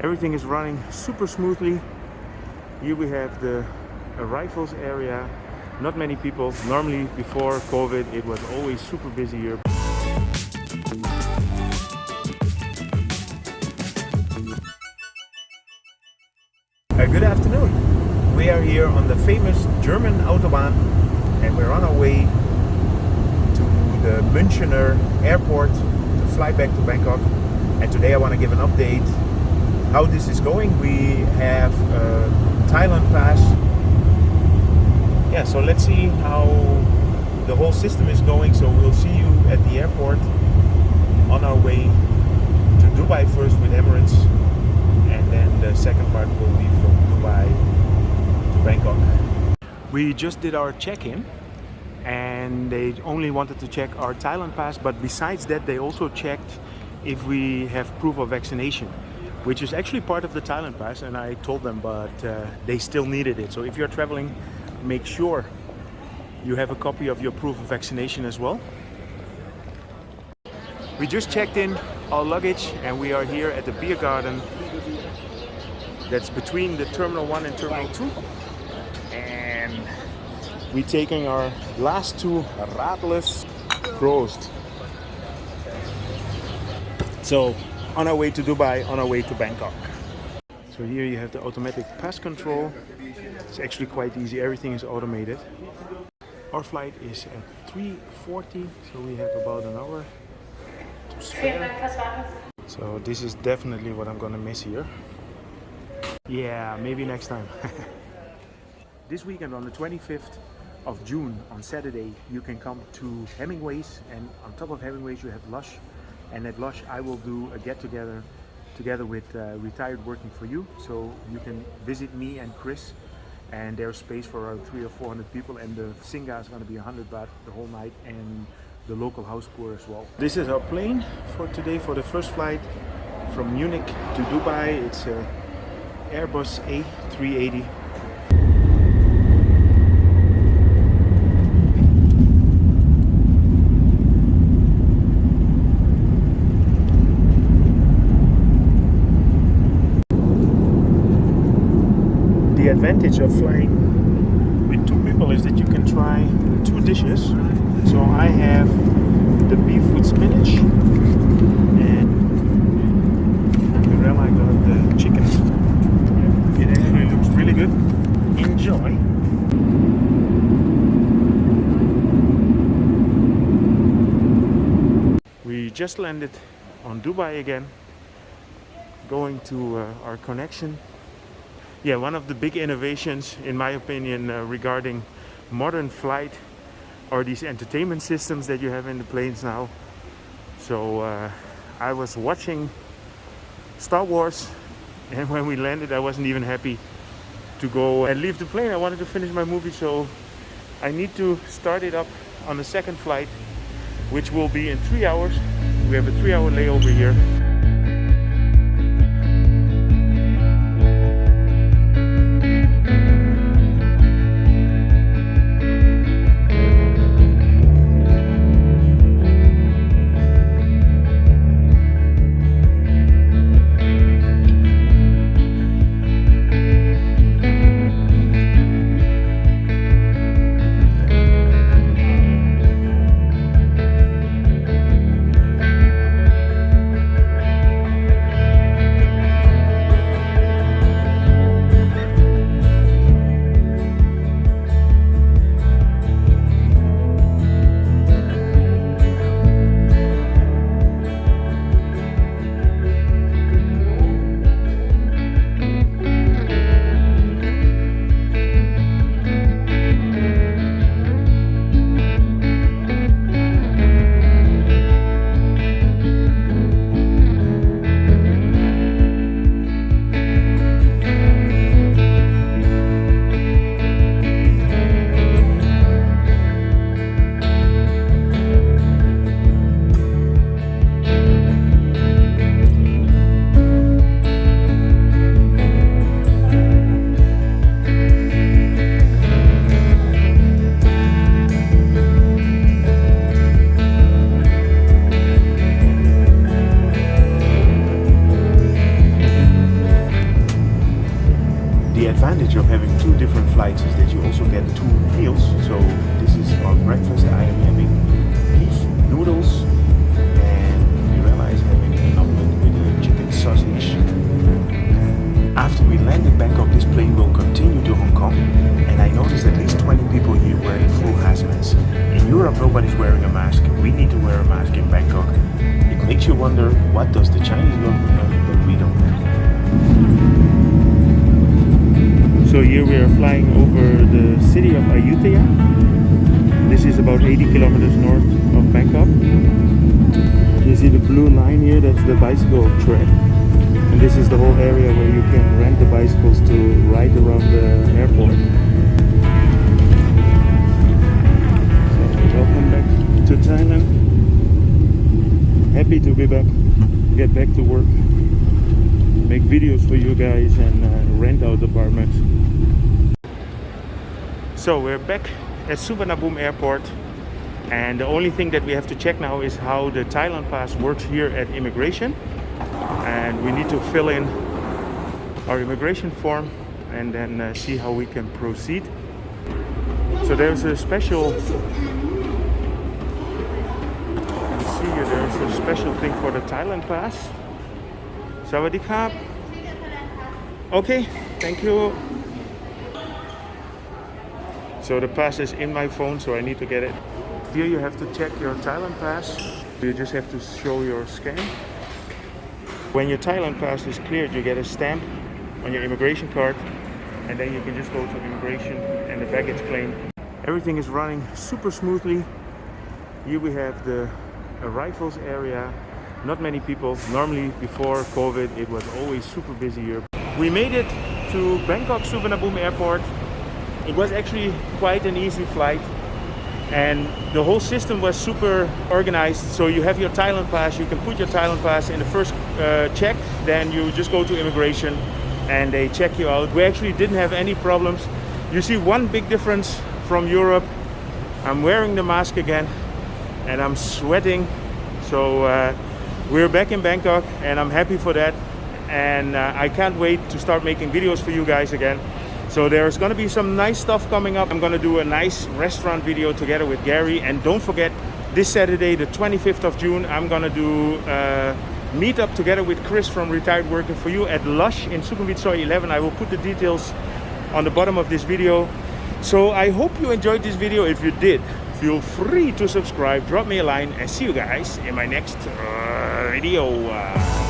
Everything is running super smoothly. Here we have the arrivals area. Not many people. Normally before COVID it was always super busy here. Good afternoon. We are here on the famous German Autobahn and we're on our way to the Munich Airport to fly back to Bangkok. And today I want to give an update how this is going. We have a Thailand Pass. Yeah, so let's see how the whole system is going. So we'll see you at the airport on our way to Dubai first with Emirates. And then the second part will be from Dubai to Bangkok. We just did our check-in and they only wanted to check our Thailand Pass, but besides that they also checked if we have proof of vaccination, which is actually part of the Thailand Pass, and I told them, but they still needed it. So if you're traveling, make sure you have a copy of your proof of vaccination as well. We just checked in our luggage and we are here at the beer garden that's between the Terminal 1 and Terminal 2. And we're taking our last two Radlers Prost. So on our way to Dubai, on our way to Bangkok. So here you have the automatic pass control. It's actually quite easy, everything is automated. Our flight is at 3:40, so we have about an hour to spare. So this is definitely what I'm gonna miss here. Yeah, maybe next time. This weekend on the 25th of June, on Saturday, you can come to Hemingway's, and on top of Hemingway's you have Lush. And at Lush I will do a get-together together with Retired Working For You. So you can visit me and Chris, and there's space for around 300 or 400 people, and the Singa is going to be 100 baht the whole night, and the local house tour as well. This is our plane for today for the first flight from Munich to Dubai. It's a Airbus A380. The advantage of flying with two people is that you can try two dishes. So I have the beef with spinach and Mirella got the chicken. It actually looks really good. Enjoy! We just landed on Dubai again, going to our connection. Yeah, one of the big innovations, in my opinion, regarding modern flight are these entertainment systems that you have in the planes now. So I was watching Star Wars, and when we landed I wasn't even happy to go and leave the plane. I wanted to finish my movie, so I need to start it up on the second flight, which will be in 3 hours. We have a 3-hour layover here. advantage of having two different flights is that you also get two meals. So this is our breakfast. I am having beef noodles, and Mirella is having an omelet with a chicken sausage. After we land in Bangkok, this plane will continue to Hong Kong, and I noticed at least 20 people here wearing full hazmats. In Europe, nobody's wearing a mask. We need to wear a mask in Bangkok. It makes you wonder, what does the Chinese government have that we don't have? So here we are flying over the city of Ayutthaya. This is about 80 kilometers north of Bangkok. You see the blue line here, that's the bicycle track. And this is the whole area where you can rent the bicycles to ride around the airport. So welcome back to Thailand. Happy to be back, get back to work, make videos for you guys and rent out apartments. So we're back at Suvarnabhumi Airport, and the only thing that we have to check now is how the Thailand Pass works here at immigration. And we need to fill in our immigration form and then see how we can proceed. So there's a special, you can see here, there's a special thing for the Thailand Pass. Sawadee krap. Okay, thank you. So the pass is in my phone, so I need to get it. Here you have to check your Thailand Pass. You just have to show your scan. When your Thailand Pass is cleared, you get a stamp on your immigration card, and then you can just go to immigration and the baggage claim. Everything is running super smoothly. Here we have the arrivals area. Not many people. Normally before COVID it was always super busy here. We made it to Bangkok Suvarnabhumi Airport. It was actually quite an easy flight, and the whole system was super organized. So you have your Thailand Pass, you can put your Thailand Pass in the first check, then you just go to immigration and they check you out. We actually didn't have any problems. You see one big difference from Europe. I'm wearing the mask again and I'm sweating. So we're back in Bangkok and I'm happy for that, and I can't wait to start making videos for you guys again. So there's gonna be some nice stuff coming up. I'm gonna do a nice restaurant video together with Gary, and don't forget, this Saturday, the 25th of June, I'm gonna do a meetup together with Chris from Retired Working For You at Lush in Sukhumvit Soy 11. I will put the details on the bottom of this video. So I hope you enjoyed this video. If you did, feel free to subscribe, drop me a line, and see you guys in my next video.